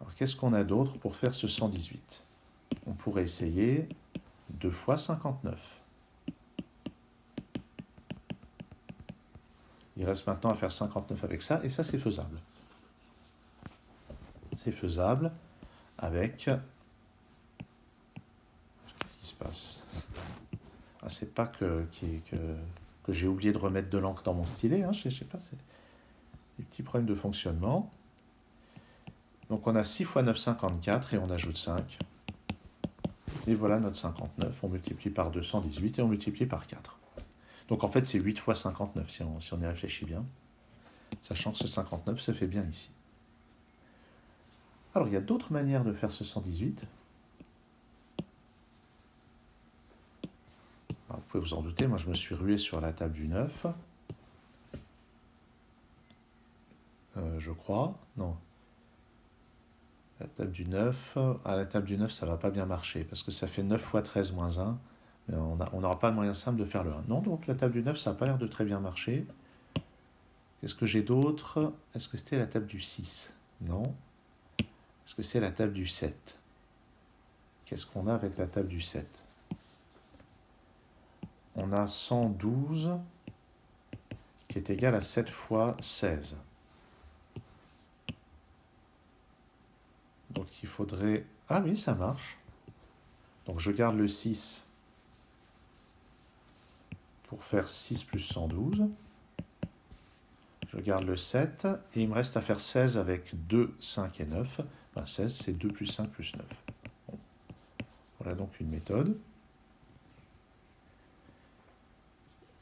Alors qu'est-ce qu'on a d'autre pour faire ce 118 ? On pourrait essayer 2 fois 59. Il reste maintenant à faire 59 avec ça, et ça c'est faisable. C'est faisable avec... Qu'est-ce qui se passe ? Ah, c'est pas que j'ai oublié de remettre de l'encre dans mon stylet, hein, je sais pas, c'est des petits problèmes de fonctionnement. Donc on a 6 fois 9, 54, et on ajoute 5. Et voilà notre 59, on multiplie par 218 et on multiplie par 4. Donc en fait c'est 8 fois 59 si on y réfléchit bien, sachant que ce 59 se fait bien ici. Alors il y a d'autres manières de faire ce 118. Alors, vous pouvez vous en douter, moi je me suis rué sur la table du 9. Je crois, non. La table du 9, à la table du 9 ça ne va pas bien marcher, parce que ça fait 9 fois 13 moins 1, mais on n'aura pas de moyen simple de faire le 1. Non, donc la table du 9, ça n'a pas l'air de très bien marcher. Qu'est-ce que j'ai d'autre ? Est-ce que c'était la table du 6 ? Non. Est-ce que c'est la table du 7 ? Qu'est-ce qu'on a avec la table du 7 ? On a 112 qui est égal à 7 fois 16. Donc il faudrait... Ah oui, ça marche. Donc je garde le 6 pour faire 6 plus 112. Je garde le 7 et il me reste à faire 16 avec 2, 5 et 9. Ben 16, c'est 2 plus 5 plus 9. Bon. Voilà donc une méthode.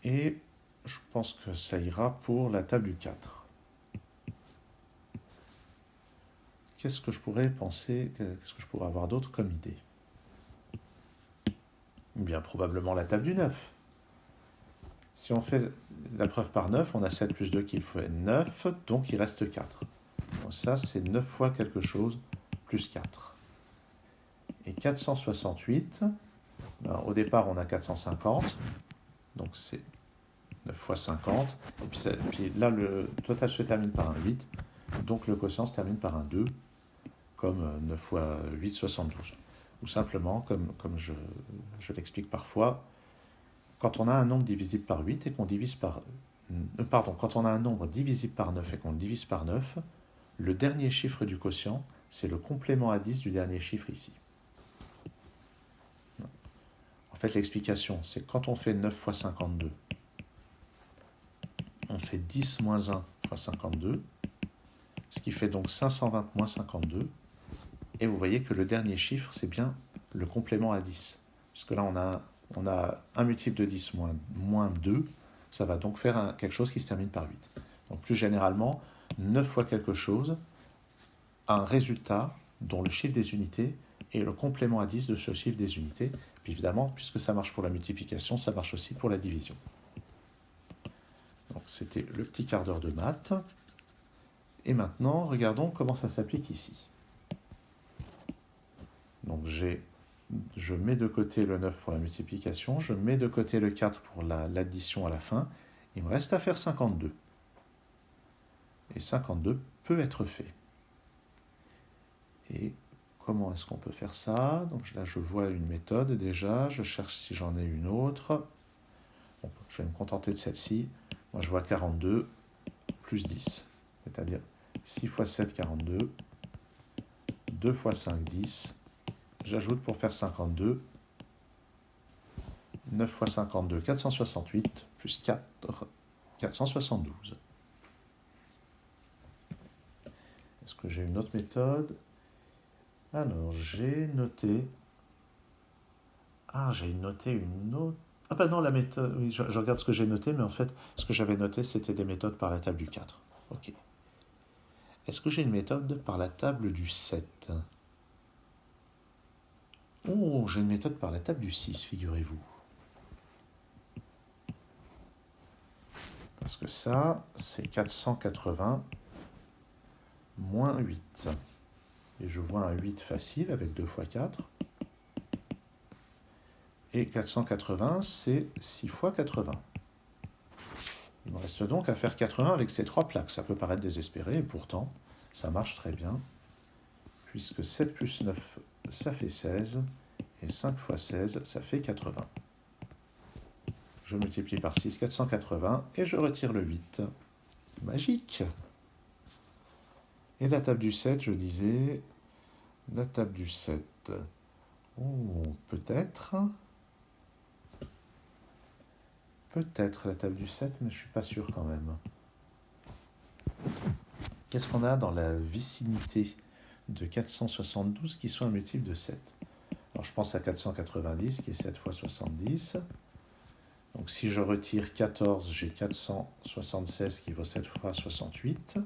Et je pense que ça ira pour la table du 4. Qu'est-ce que je pourrais penser, qu'est-ce que je pourrais avoir d'autre comme idée ? Bien, probablement la table du 9. Si on fait la preuve par 9, on a 7 plus 2 qui fait 9, donc il reste 4. Donc ça, c'est 9 fois quelque chose plus 4. Et 468, au départ, on a 450. Donc c'est 9 fois 50. Et puis là, le total se termine par un 8. Donc le quotient se termine par un 2, comme 9 fois 8, 72. Ou simplement, comme je l'explique parfois, quand on a un nombre divisible par 8 et qu'on divise par... Pardon, quand on a un nombre divisible par 9 et qu'on le divise par 9, le dernier chiffre du quotient, c'est le complément à 10 du dernier chiffre ici. En fait, l'explication, c'est que quand on fait 9 fois 52, on fait 10 moins 1 fois 52, ce qui fait donc 520 moins 52. Et vous voyez que le dernier chiffre, c'est bien le complément à 10. Parce que là, on a un multiple de 10 moins 2, ça va donc faire quelque chose qui se termine par 8. Donc plus généralement, 9 fois quelque chose a un résultat dont le chiffre des unités est le complément à 10 de ce chiffre des unités. Puis évidemment, puisque ça marche pour la multiplication, ça marche aussi pour la division. Donc c'était le petit quart d'heure de maths. Et maintenant, regardons comment ça s'applique ici. Donc je mets de côté le 9 pour la multiplication, je mets de côté le 4 pour l'addition à la fin. Il me reste à faire 52. Et 52 peut être fait. Et comment est-ce qu'on peut faire ça? Donc là, je vois une méthode déjà, je cherche si j'en ai une autre. Bon, je vais me contenter de celle-ci. Moi, je vois 42 plus 10, c'est-à-dire 6 fois 7, 42, 2 fois 5, 10. J'ajoute pour faire 52, 9 fois 52, 468, plus 4, 472. Est-ce que j'ai une autre méthode? Alors, j'ai noté... Ah, j'ai noté une autre... Ah bah non, la méthode... Oui, je regarde ce que j'ai noté, mais en fait, ce que j'avais noté, c'était des méthodes par la table du 4. Ok. Est-ce que j'ai une méthode par la table du 7? Oh, j'ai une méthode par la table du 6, figurez-vous. Parce que ça, c'est 480 moins 8. Et je vois un 8 facile avec 2 fois 4. Et 480, c'est 6 fois 80. Il me reste donc à faire 80 avec ces 3 plaques. Ça peut paraître désespéré, et pourtant, ça marche très bien. Puisque 7 plus 9, ça fait 16. Et 5 fois 16, ça fait 80. Je multiplie par 6, 480, et je retire le 8. Magique! Et la table du 7, je disais... La table du 7... Oh, peut-être... Peut-être la table du 7, mais je ne suis pas sûr quand même. Qu'est-ce qu'on a dans la vicinité de 472 qui soit un multiple de 7? Alors je pense à 490 qui est 7 fois 70. Donc si je retire 14, j'ai 476 qui vaut 7 fois 68.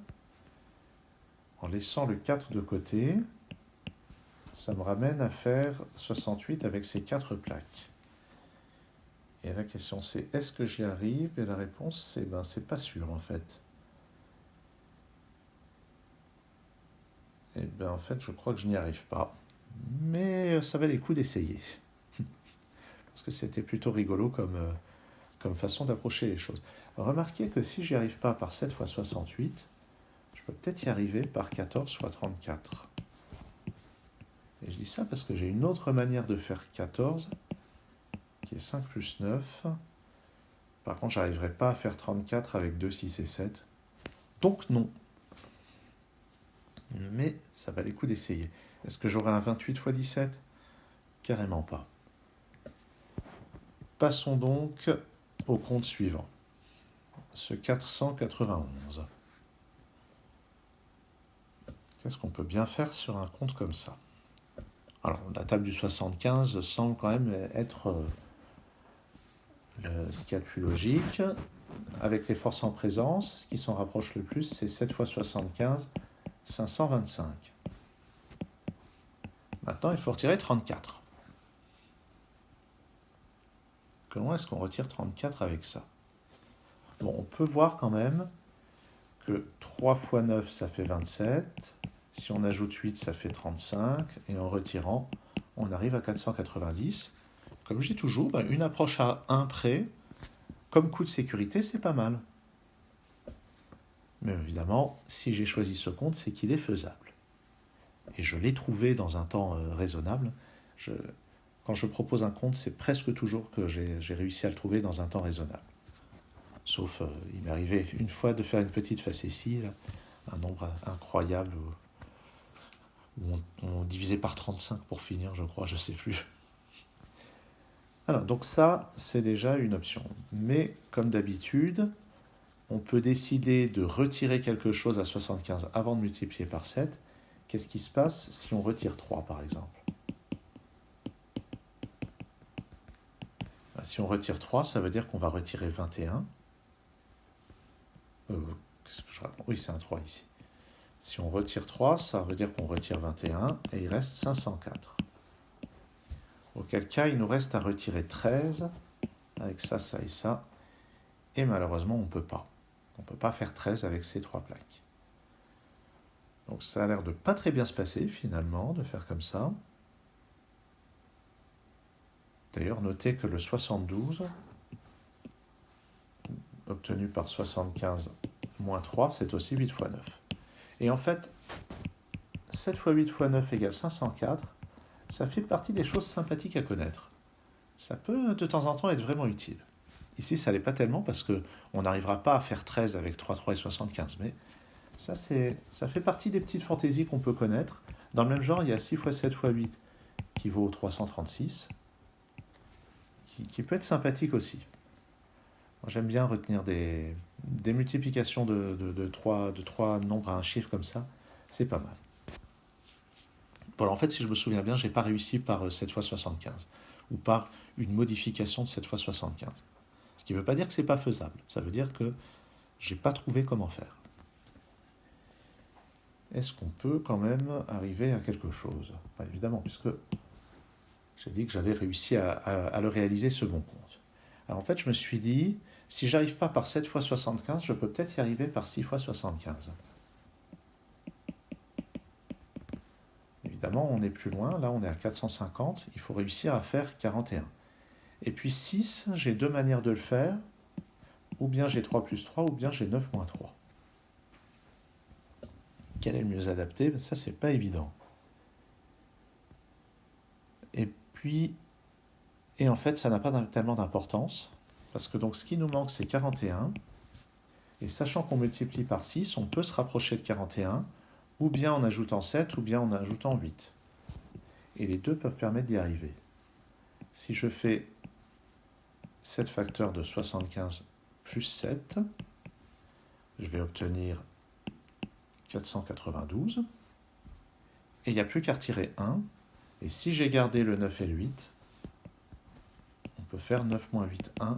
En laissant le 4 de côté, ça me ramène à faire 68 avec ces 4 plaques. Et la question c'est, est-ce que j'y arrive? Et la réponse c'est, c'est pas sûr en fait. Et bien en fait, je crois que je n'y arrive pas. Mais ça valait le coup d'essayer. Parce que c'était plutôt rigolo comme façon d'approcher les choses. Remarquez que si j'y arrive pas par 7 fois 68, je peux peut-être y arriver par 14 fois 34. Et je dis ça parce que j'ai une autre manière de faire 14, qui est 5 plus 9. Par contre, je n'arriverai pas à faire 34 avec 2, 6 et 7. Donc non. Mais ça valait le coup d'essayer. Est-ce que j'aurai un 28 fois 17? Carrément pas. Passons donc au compte suivant. Ce 491. Qu'est-ce qu'on peut bien faire sur un compte comme ça? Alors, la table du 75 semble quand même être ce qu'il y a de plus logique. Avec les forces en présence, ce qui s'en rapproche le plus, c'est 7 fois 75, 525. Maintenant, il faut retirer 34. Comment est-ce qu'on retire 34 avec ça? Bon, on peut voir quand même que 3 fois 9, ça fait 27. Si on ajoute 8, ça fait 35. Et en retirant, on arrive à 490. Comme je dis toujours, une approche à 1 près, comme coût de sécurité, c'est pas mal. Mais évidemment, si j'ai choisi ce compte, c'est qu'il est faisable. Et je l'ai trouvé dans un temps raisonnable. Quand je propose un compte, c'est presque toujours que j'ai réussi à le trouver dans un temps raisonnable. Sauf, il m'est arrivé une fois de faire une petite facétie, là, un nombre incroyable où on divisait par 35 pour finir, je crois, je ne sais plus. Alors, donc ça, c'est déjà une option. Mais comme d'habitude, on peut décider de retirer quelque chose à 75 avant de multiplier par 7. Qu'est-ce qui se passe si on retire 3, par exemple? Si on retire 3, ça veut dire qu'on va retirer 21. Qu'est-ce que je raconte? Oui, c'est un 3 ici. Si on retire 3, ça veut dire qu'on retire 21 et il reste 504. Auquel cas, il nous reste à retirer 13 avec ça, ça et ça. Et malheureusement, on ne peut pas. On ne peut pas faire 13 avec ces 3 plaques. Donc ça a l'air de pas très bien se passer finalement, de faire comme ça. D'ailleurs, notez que le 72, obtenu par 75 moins 3, c'est aussi 8 fois 9. Et en fait, 7 fois 8 fois 9 égale 504, ça fait partie des choses sympathiques à connaître. Ça peut de temps en temps être vraiment utile. Ici, ça l'est pas tellement parce qu'on n'arrivera pas à faire 13 avec 3, 3 et 75, mais ça fait partie des petites fantaisies qu'on peut connaître. Dans le même genre, il y a 6 fois 7 fois 8 qui vaut 336, qui peut être sympathique aussi. Moi, j'aime bien retenir des multiplications de 3 nombres à un chiffre comme ça. C'est pas mal. Bon, alors, en fait, si je me souviens bien, je n'ai pas réussi par 7 fois 75 ou par une modification de 7 fois 75. Ce qui ne veut pas dire que ce n'est pas faisable. Ça veut dire que je n'ai pas trouvé comment faire. Est-ce qu'on peut quand même arriver à quelque chose? Évidemment, puisque j'ai dit que j'avais réussi à le réaliser ce bon compte. Alors en fait, je me suis dit, si je n'arrive pas par 7 fois 75, je peux peut-être y arriver par 6 fois 75. Évidemment, on est plus loin. Là, on est à 450. Il faut réussir à faire 41. Et puis 6, j'ai 2 manières de le faire. Ou bien j'ai 3 plus 3, ou bien j'ai 9 moins 3. Quel est le mieux adapté? Ça, c'est pas évident. Et en fait, ça n'a pas tellement d'importance, parce que donc ce qui nous manque, c'est 41. Et sachant qu'on multiplie par 6, on peut se rapprocher de 41, ou bien en ajoutant 7, ou bien en ajoutant 8. Et les deux peuvent permettre d'y arriver. Si je fais 7 facteurs de 75 plus 7, je vais obtenir 492. Et il n'y a plus qu'à retirer 1. Et si j'ai gardé le 9 et le 8, on peut faire 9 moins 8, 1,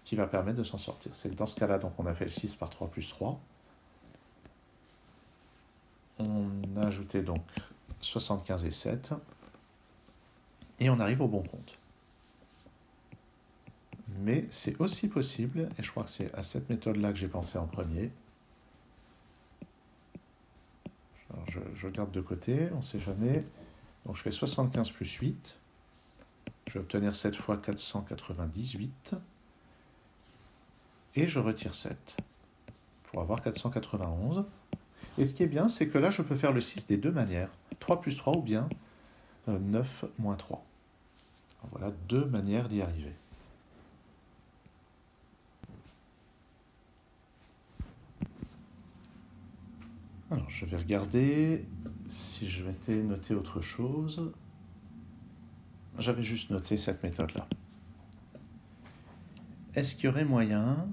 qui va permettre de s'en sortir. C'est que dans ce cas-là, donc on a fait le 6 par 3 plus 3. On a ajouté donc 75 et 7. Et on arrive au bon compte. Mais c'est aussi possible, et je crois que c'est à cette méthode-là que j'ai pensé en premier. Alors je garde de côté, on ne sait jamais. Donc je fais 75 plus 8. Je vais obtenir 7 fois 498. Et je retire 7 pour avoir 491. Et ce qui est bien, c'est que là, je peux faire le 6 des deux manières. 3 plus 3 ou bien 9 moins 3. Alors voilà 2 manières d'y arriver. Alors, je vais regarder si je m'étais noté autre chose. J'avais juste noté cette méthode-là. Est-ce qu'il y aurait moyen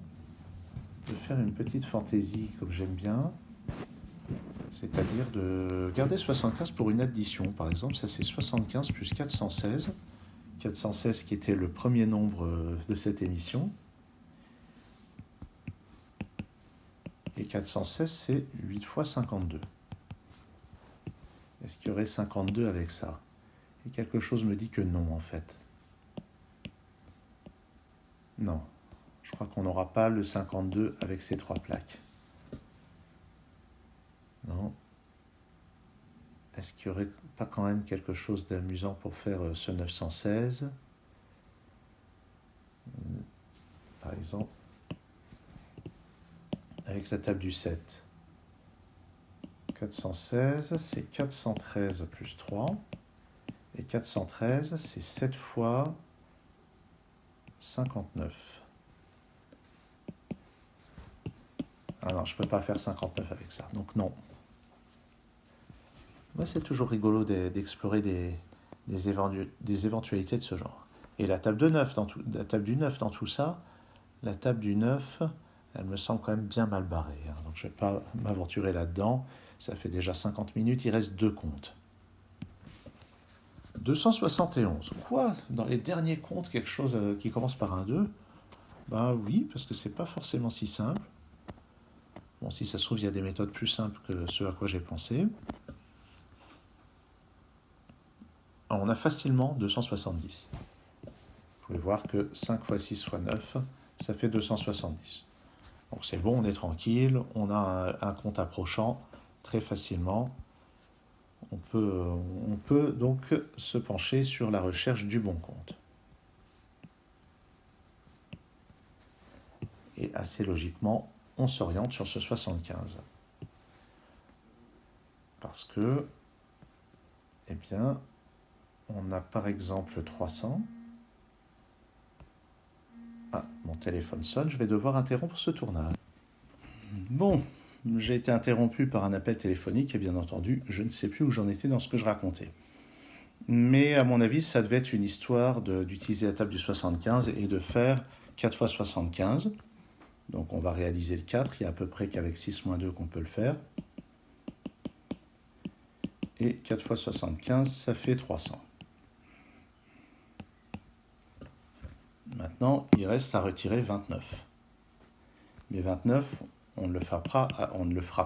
de faire une petite fantaisie comme j'aime bien, c'est-à-dire de garder 75 pour une addition? Par exemple, ça c'est 75 plus 416. 416 qui était le premier nombre de cette émission. Et 416, c'est 8 fois 52. Est-ce qu'il y aurait 52 avec ça? Et quelque chose me dit que non, en fait. Non. Je crois qu'on n'aura pas le 52 avec ces 3 plaques. est-ce qu'il n'y aurait pas quand même quelque chose d'amusant pour faire ce 916 ? Par exemple, avec la table du 7. 416, c'est 413 plus 3. Et 413, c'est 7 fois 59. Ah non, je ne peux pas faire 59 avec ça, donc non. Moi, c'est toujours rigolo d'explorer des éventualités de ce genre. Et la table, la table du 9 dans tout ça, la table du 9, elle me semble quand même bien mal barrée. Hein, donc je ne vais pas m'aventurer là-dedans. Ça fait déjà 50 minutes, il reste 2 comptes. 271. Quoi ? Dans les derniers comptes, quelque chose qui commence par un 2 ? Ben oui, parce que c'est pas forcément si simple. Bon, si ça se trouve, il y a des méthodes plus simples que ce à quoi j'ai pensé. Alors, on a facilement 270. Vous pouvez voir que 5 fois 6 fois 9, ça fait 270. Donc c'est bon, on est tranquille, on a un compte approchant très facilement. On peut donc se pencher sur la recherche du bon compte. Et assez logiquement, on s'oriente sur ce 75. Parce que, eh bien, on a par exemple 300. Ah, mon téléphone sonne, je vais devoir interrompre ce tournage. Bon, j'ai été interrompu par un appel téléphonique et bien entendu, je ne sais plus où j'en étais dans ce que je racontais. Mais à mon avis, ça devait être une histoire d'utiliser la table du 75 et de faire 4 fois 75. Donc on va réaliser le 4, il y a à peu près qu'avec 6 moins 2 qu'on peut le faire. Et 4 fois 75, ça fait 300. Maintenant, il reste à retirer 29. Mais 29, on ne le fera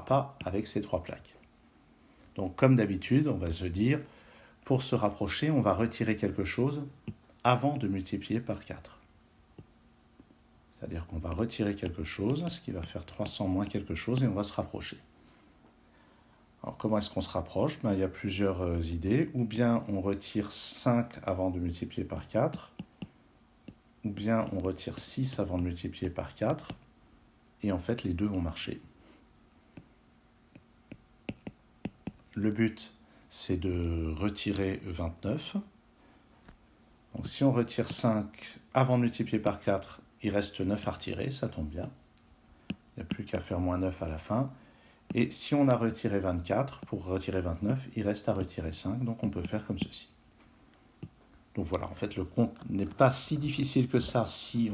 pas avec ces 3 plaques. Donc comme d'habitude, on va se dire, pour se rapprocher, on va retirer quelque chose avant de multiplier par 4. C'est-à-dire qu'on va retirer quelque chose, ce qui va faire 300 moins quelque chose, et on va se rapprocher. Alors comment est-ce qu'on se rapproche ? Il y a plusieurs idées. Ou bien on retire 5 avant de multiplier par 4, ou bien on retire 6 avant de multiplier par 4, et en fait les deux vont marcher. Le but, c'est de retirer 29. Donc si on retire 5 avant de multiplier par 4, il reste 9 à retirer, ça tombe bien. Il n'y a plus qu'à faire moins 9 à la fin. Et si on a retiré 24, pour retirer 29, il reste à retirer 5, donc on peut faire comme ceci. Donc voilà, en fait, le compte n'est pas si difficile que ça si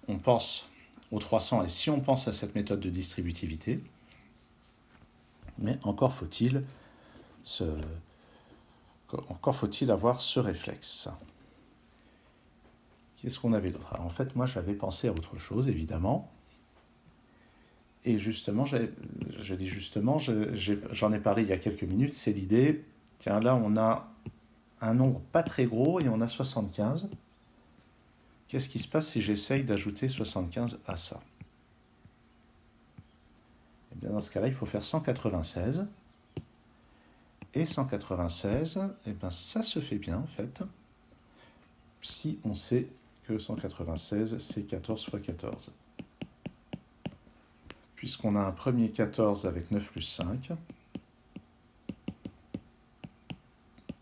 on pense aux 300 et si on pense à cette méthode de distributivité. Mais encore faut-il avoir ce réflexe. Qu'est-ce qu'on avait d'autre ? En fait, moi, j'avais pensé à autre chose, évidemment. Et justement, j'en ai parlé il y a quelques minutes, c'est l'idée, tiens, là, on a un nombre pas très gros et on a 75. Qu'est-ce qui se passe si j'essaye d'ajouter 75 à ça ? Eh bien, dans ce cas-là, il faut faire 196. Et 196, eh bien, ça se fait bien, en fait, si on sait que 196, c'est 14 fois 14. Puisqu'on a un premier 14 avec 9 plus 5,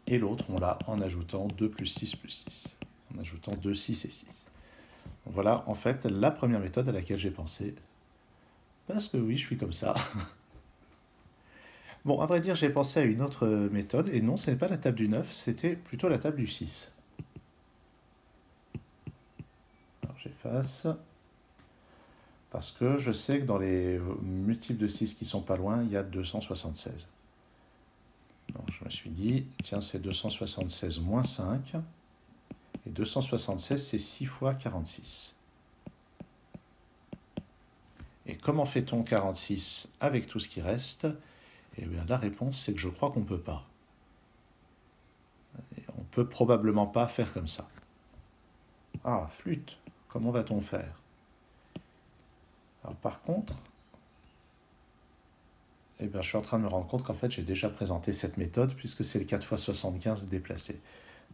et l'autre, on l'a en ajoutant 2 plus 6 plus 6, en ajoutant 2, 6 et 6. Voilà, en fait, la première méthode à laquelle j'ai pensé, parce que oui, je suis comme ça. Bon, à vrai dire, j'ai pensé à une autre méthode, et non, ce n'est pas la table du 9, c'était plutôt la table du 6. Alors, j'efface, parce que je sais que dans les multiples de 6 qui sont pas loin, il y a 276. Donc, je me suis dit, tiens, c'est 276 moins 5, et 276, c'est 6 fois 46. Et comment fait-on 46 avec tout ce qui reste ? Eh bien, la réponse, c'est que je crois qu'on ne peut pas. Et on ne peut probablement pas faire comme ça. Ah, flûte, comment va-t-on faire ? Alors, par contre, eh bien, je suis en train de me rendre compte qu'en fait, j'ai déjà présenté cette méthode puisque c'est le 4 fois 75 déplacé.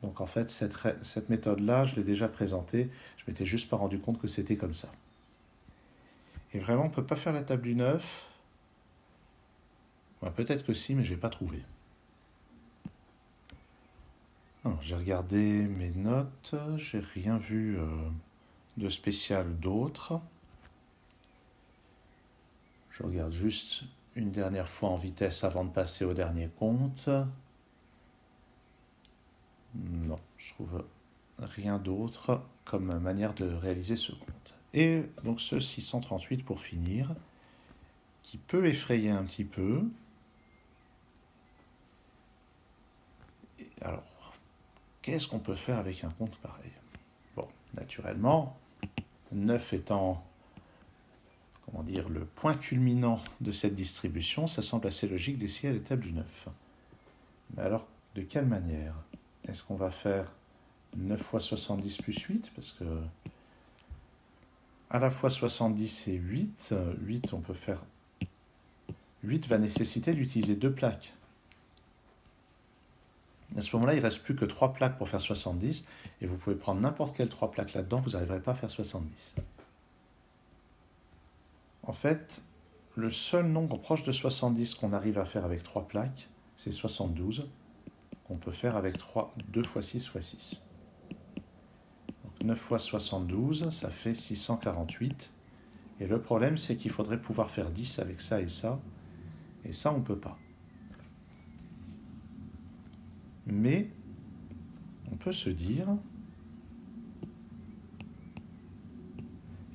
Donc en fait, cette méthode-là, je l'ai déjà présentée. Je m'étais juste pas rendu compte que c'était comme ça. Et vraiment, on ne peut pas faire la table du 9. Ouais, peut-être que si, mais je n'ai pas trouvé. J'ai regardé mes notes, j'ai rien vu de spécial d'autre. Je regarde juste une dernière fois en vitesse avant de passer au dernier compte. Non, je trouve rien d'autre comme manière de réaliser ce compte. Et donc ce 638 pour finir, qui peut effrayer un petit peu. Alors, qu'est-ce qu'on peut faire avec un compte pareil? Bon, naturellement, 9 étant le point culminant de cette distribution, ça semble assez logique d'essayer à l'étape du 9. Mais alors, de quelle manière? Est-ce qu'on va faire 9 fois 70 plus 8? Parce que à la fois 70 et 8, 8 on peut faire... 8 va nécessiter d'utiliser 2 plaques. À ce moment-là, il ne reste plus que 3 plaques pour faire 70, et vous pouvez prendre n'importe quelle 3 plaques là-dedans, vous n'arriverez pas à faire 70. En fait, le seul nombre proche de 70 qu'on arrive à faire avec 3 plaques, c'est 72, qu'on peut faire avec 2 fois 6 fois 6. Donc 9 fois 72, ça fait 648. Et le problème, c'est qu'il faudrait pouvoir faire 10 avec ça, et ça on ne peut pas. Mais on peut se dire,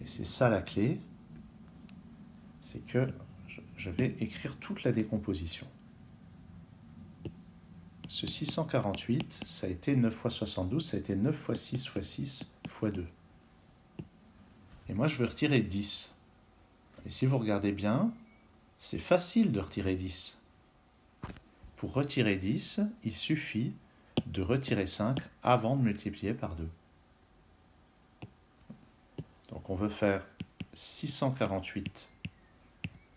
et c'est ça la clé, c'est que je vais écrire toute la décomposition. Ce 648, ça a été 9 fois 72, ça a été 9 fois 6 fois 6 fois 2. Et moi, je veux retirer 10. Et si vous regardez bien, c'est facile de retirer 10. Pour retirer 10, il suffit de retirer 5 avant de multiplier par 2. Donc on veut faire 648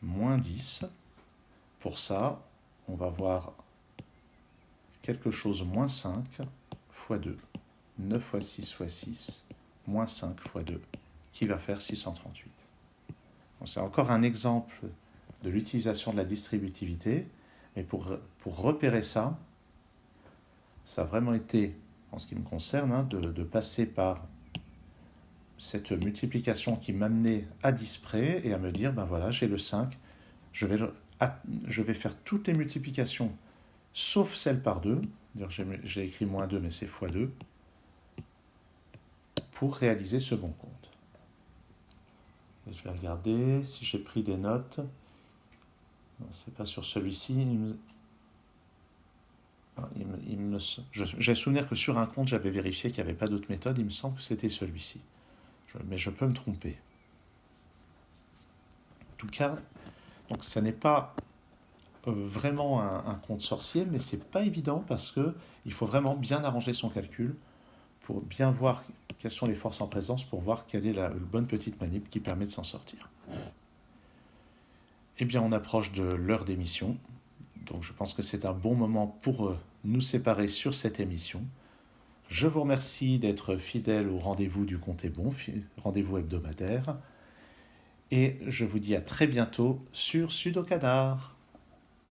moins 10. Pour ça, on va voir quelque chose moins 5 fois 2. 9 fois 6 fois 6, moins 5 fois 2, qui va faire 638. Donc c'est encore un exemple de l'utilisation de la distributivité, mais pour repérer ça, ça a vraiment été, en ce qui me concerne, de passer par cette multiplication qui m'amenait à 10 près et à me dire, ben voilà, j'ai le 5, je vais faire toutes les multiplications sauf celle par 2, j'ai écrit moins 2 mais c'est fois 2, pour réaliser ce bon compte. Je vais regarder si j'ai pris des notes. C'est pas sur celui-ci. J'ai souvenir que sur un compte, j'avais vérifié qu'il n'y avait pas d'autre méthode. Il me semble que c'était celui-ci. Mais je peux me tromper. En tout cas, donc ça n'est pas vraiment un compte sorcier, mais c'est pas évident parce qu'il faut vraiment bien arranger son calcul pour bien voir quelles sont les forces en présence, pour voir quelle est la bonne petite manip qui permet de s'en sortir. Eh bien, on approche de l'heure d'émission, donc je pense que c'est un bon moment pour nous séparer sur cette émission. Je vous remercie d'être fidèle au rendez-vous du Compte est bon, rendez-vous hebdomadaire, et je vous dis à très bientôt sur Sudokanar.